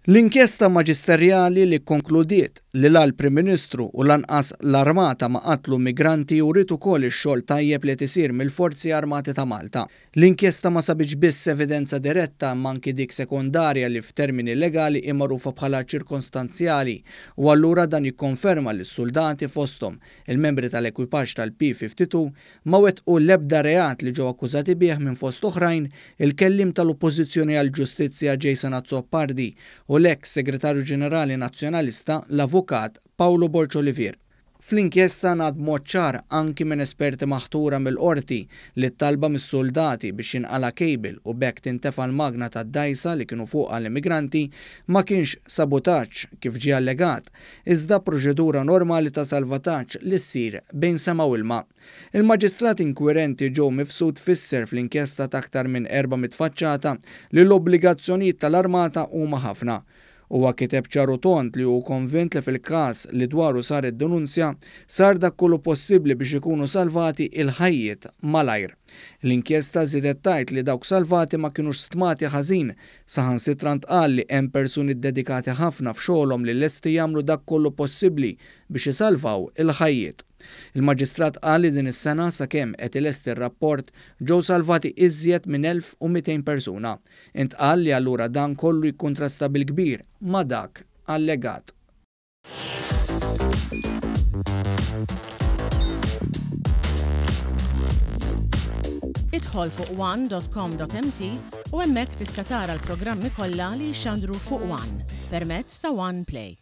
L-inkjesta maġisterjali li konkludiet li l-Prim Ministru u lanqas l-Armata ma qatlu migranti juriet ukoll ix-xogħol tajjeb li tisir mill-Forzi Armati ta' Malta. L-inkjesta ma sabitx biss evidenza diretta manki dik sekondarja li f'termini legali imagħrufa bħala ċirkostanzjali u allura dan jikkonferma li s-soldati fosthom il-membri tal-ekwipaġġ tal-P-52 ma wettqu l-ebda reat li ġew akkużati bih minn fost oħrajn il-kelliem tal-Oppożizzjoni għall-Ġustizzja Jason Azzopardi u l-eks Segretarju Ġenerali Nazzjonalista l-Avukat Paolo Borċolivier. Fl-inkjesta ngħad mod ċar anki minn esperti maħtura mill-qorti li talba mis-soldati biex jinqala kejbil u bekk tintefa' l-magna tad-dgħajsa li kienu fuqha l-immigranti ma kienx sabotaġġ kif ġie allegat, iżda proċedura normali ta' salvataġġ li ssir bejn sema u ilma. Il-maġistrati inkwirenti ġew mifsud fisser fl-inkjesta ta' aktar minn 400 faċċata li l-obbligazzjonijiet tal-Armata huma ħafna. Huwa kiteb ċaru tont li hu konvint li fil-każ li dwaru saret denunzja sar dak kollu possibbli biex ikunu salvati il-ħajjiet malajr. L-inkjesta żiedet tgħid li dawk salvati ma kinux stmati ħażin saħansitra ntqal li hemm persuni ddedikati ħafna f'xogħolhom li lesti jagħmlu dak kollu possibbli biex isalvaw il-ħajjiet. Il-Maġistrat qal li din is-sena sakemm qed ilesti r-rapport ġew salvati iżjed minn 1200 persuna. Intqal li allura dan kollu jikkuntrasta bil-kbir ma' dak allegat. Idħol fuq one.com.mt u hemmhekk tista' tara l-programmi kollha li jxandru fuq One permezz ta' One Play.